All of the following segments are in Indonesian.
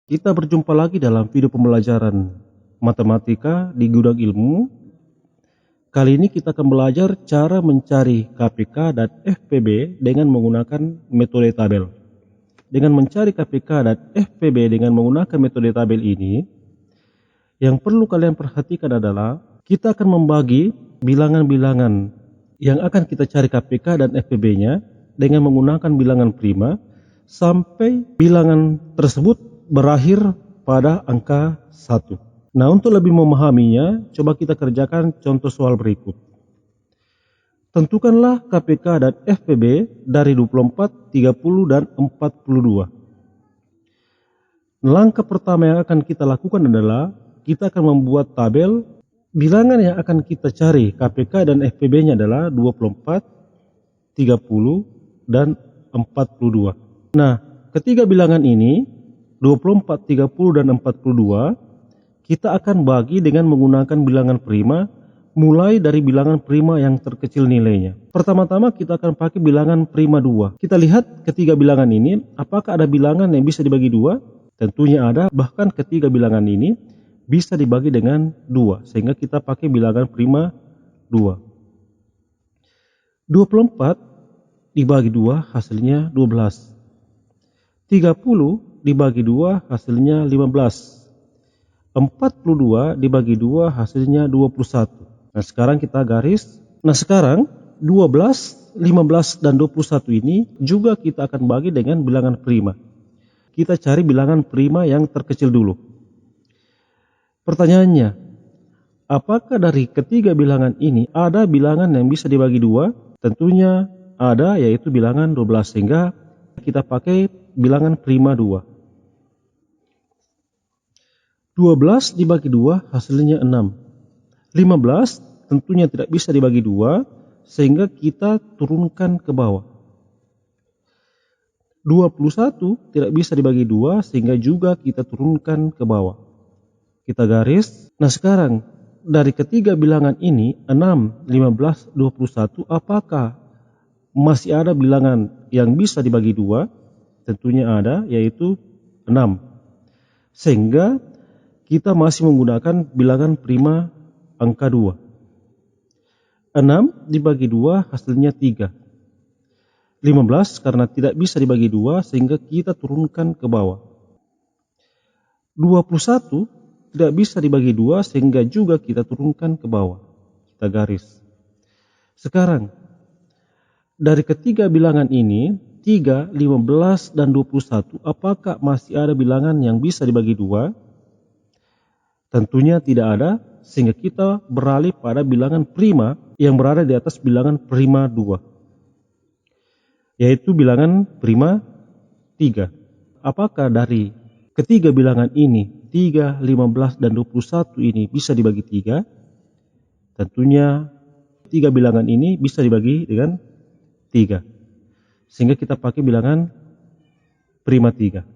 Kita berjumpa lagi dalam video pembelajaran matematika di Gudang Ilmu. Kali ini kita akan belajar cara mencari KPK dan FPB dengan menggunakan metode tabel. Dengan mencari KPK dan FPB dengan menggunakan metode tabel ini, yang perlu kalian perhatikan adalah kita akan membagi bilangan-bilangan yang akan kita cari KPK dan FPB-nya dengan menggunakan bilangan prima sampai bilangan tersebut berakhir pada angka 1. Nah, untuk lebih memahaminya, coba kita kerjakan contoh soal berikut. Tentukanlah KPK dan FPB dari 24, 30, dan 42. Langkah pertama yang akan kita lakukan adalah kita akan membuat tabel. Bilangan yang akan kita cari KPK dan FPB-nya adalah 24, 30, dan 42. Nah, ketiga bilangan ini 24, 30, dan 42 kita akan bagi dengan menggunakan bilangan prima mulai dari bilangan prima yang terkecil nilainya. Pertama-tama kita akan pakai bilangan prima 2. Kita lihat ketiga bilangan ini, apakah ada bilangan yang bisa dibagi 2? Tentunya ada, bahkan ketiga bilangan ini bisa dibagi dengan 2, sehingga kita pakai bilangan prima 2. 24 dibagi 2 hasilnya 12. 30 dibagi 2 hasilnya 15. 42 dibagi 2 hasilnya 21. Nah, sekarang kita garis. Nah, sekarang 12, 15, dan 21 ini juga kita akan bagi dengan bilangan prima. Kita cari bilangan prima yang terkecil dulu. Pertanyaannya, apakah dari ketiga bilangan ini ada bilangan yang bisa dibagi 2? Tentunya ada, yaitu bilangan 12, sehingga kita pakai bilangan prima 2. 12 dibagi 2 hasilnya 6. 15 tentunya tidak bisa dibagi 2, sehingga kita turunkan ke bawah. 21 tidak bisa dibagi 2, sehingga juga kita turunkan ke bawah. Kita garis. Nah, sekarang dari ketiga bilangan ini 6, 15, 21, apakah masih ada bilangan yang bisa dibagi 2? Tentunya ada, yaitu 6. Sehingga kita masih menggunakan bilangan prima angka 2. 6 dibagi 2 hasilnya 3. 15 karena tidak bisa dibagi 2, sehingga kita turunkan ke bawah. 21 tidak bisa dibagi 2, sehingga juga kita turunkan ke bawah. Kita garis. Sekarang dari ketiga bilangan ini 3, 15, dan 21, apakah masih ada bilangan yang bisa dibagi 2? Tentunya tidak ada, sehingga kita beralih pada bilangan prima yang berada di atas bilangan prima 2, yaitu bilangan prima 3. Apakah dari ketiga bilangan ini 3, 15, dan 21 ini bisa dibagi 3? Tentunya tiga bilangan ini bisa dibagi dengan 3, sehingga kita pakai bilangan prima 3.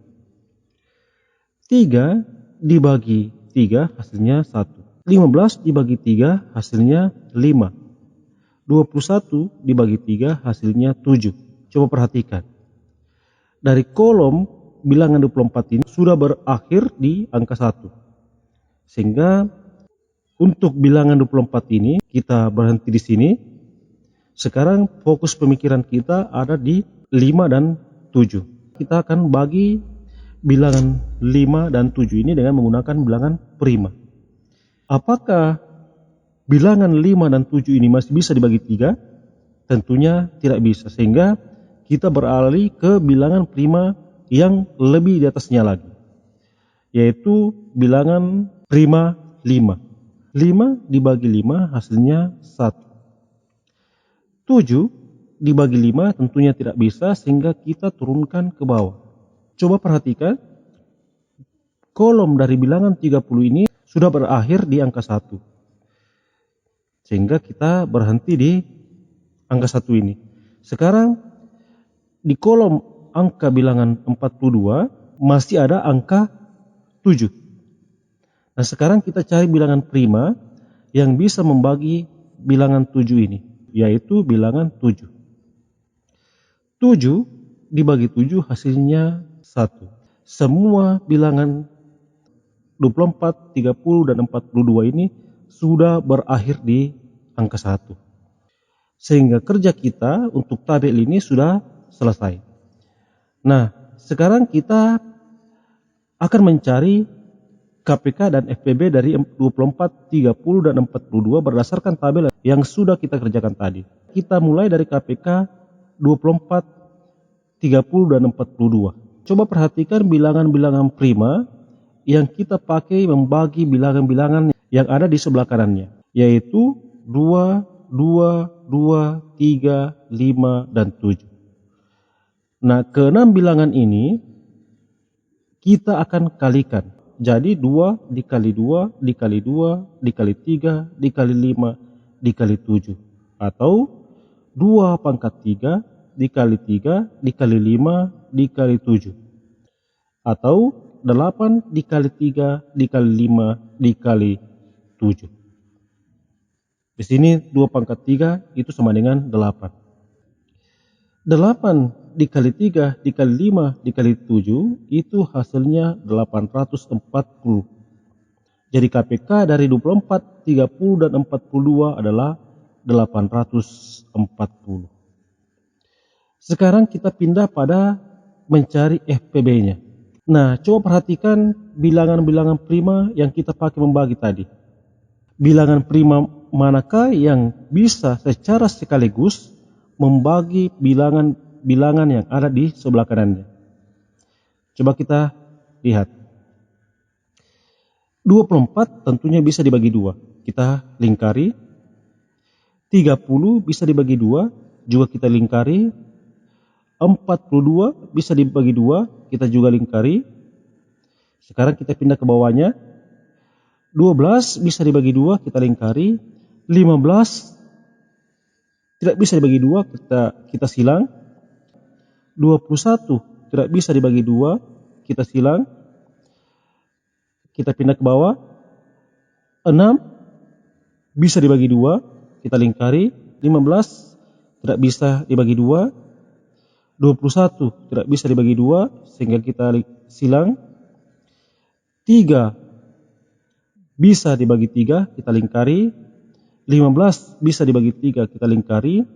3 dibagi 3 hasilnya 1. 15 dibagi 3 hasilnya 5. 21 dibagi 3 hasilnya 7. Coba perhatikan. Dari kolom bilangan 24 ini sudah berakhir di angka 1. Sehingga untuk bilangan 24 ini kita berhenti di sini. Sekarang fokus pemikiran kita ada di 5 dan 7. Kita akan bagi bilangan 5 dan 7 ini dengan menggunakan bilangan prima. Apakah bilangan 5 dan 7 ini masih bisa dibagi 3? Tentunya tidak bisa, sehingga kita beralih ke bilangan prima yang lebih di atasnya lagi, yaitu bilangan prima 5. 5 dibagi 5 hasilnya 1. 7 dibagi 5 tentunya tidak bisa, sehingga kita turunkan ke bawah. Coba perhatikan, kolom dari bilangan 30 ini sudah berakhir di angka 1. Sehingga kita berhenti di angka 1 ini. Sekarang di kolom angka bilangan 42 masih ada angka 7. Nah, sekarang kita cari bilangan prima yang bisa membagi bilangan 7 ini, yaitu bilangan 7. 7 dibagi 7 hasilnya 1. semua bilangan 24, 30, dan 42 ini sudah berakhir di angka 1. Sehingga kerja kita untuk tabel ini sudah selesai. Nah, sekarang kita akan mencari KPK dan FPB dari 24, 30, dan 42 berdasarkan tabel yang sudah kita kerjakan tadi. Kita mulai dari KPK 24, 30, dan 42. Coba perhatikan bilangan-bilangan prima yang kita pakai membagi bilangan-bilangan yang ada di sebelah kanannya, yaitu 2, 2, 2, 3, 5, dan 7. Nah, keenam bilangan ini kita akan kalikan. Jadi 2 dikali 2 dikali 2 dikali 3 dikali 5 dikali 7. Atau 2 pangkat 3 dikali 3 dikali 5 dikali 7. Atau 8 dikali 3 dikali 5 dikali 7. Di sini 2 pangkat 3 itu sama dengan 8. 8 dikali 3 dikali 5 dikali 7 itu hasilnya 840. Jadi KPK dari 24, 30, dan 42 adalah 840. Sekarang kita pindah pada mencari FPB-nya. Nah, coba perhatikan bilangan-bilangan prima yang kita pakai membagi tadi. Bilangan prima manakah yang bisa secara sekaligus membagi bilangan yang ada di sebelah kanannya? Coba kita lihat. 24 tentunya bisa dibagi 2. Kita lingkari. 30 bisa dibagi 2, juga kita lingkari. 42 bisa dibagi 2, kita juga lingkari. Sekarang kita pindah ke bawahnya. 12 bisa dibagi 2, kita lingkari. 15 tidak bisa dibagi 2, kita silang. 21 tidak bisa dibagi 2, kita silang. Kita pindah ke bawah. 6 bisa dibagi 2, kita lingkari. 15 tidak bisa dibagi 2. 21 tidak bisa dibagi 2, sehingga kita silang. 3 bisa dibagi 3, kita lingkari. 15 bisa dibagi 3, kita lingkari.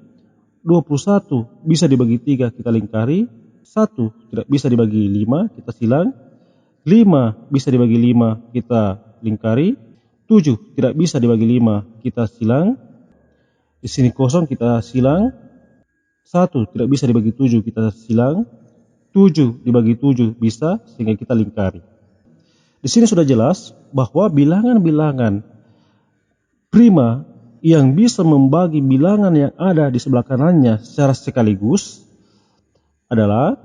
21 bisa dibagi 3, kita lingkari. 1 tidak bisa dibagi 5, kita silang. 5 bisa dibagi 5, kita lingkari. 7 tidak bisa dibagi 5, kita silang. Di sini kosong, kita silang. 1 tidak bisa dibagi 7, kita silang. 7 dibagi 7 bisa, sehingga kita lingkari. Di sini sudah jelas bahwa bilangan-bilangan prima yang bisa membagi bilangan yang ada di sebelah kanannya secara sekaligus adalah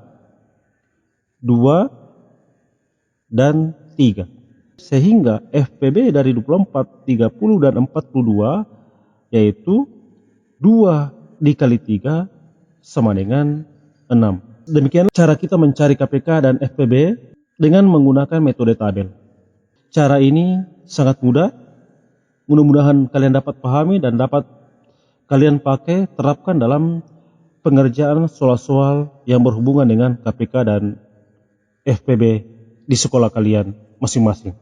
2 dan 3. Sehingga FPB dari 24, 30, dan 42 yaitu 2 dikali 3 sama dengan 6. Demikianlah cara kita mencari KPK dan FPB dengan menggunakan metode tabel. Cara ini sangat mudah. Mudah-mudahan kalian dapat pahami dan dapat kalian pakai, terapkan dalam pengerjaan soal-soal yang berhubungan dengan KPK dan FPB di sekolah kalian masing-masing.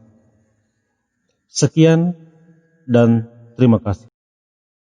Sekian dan terima kasih.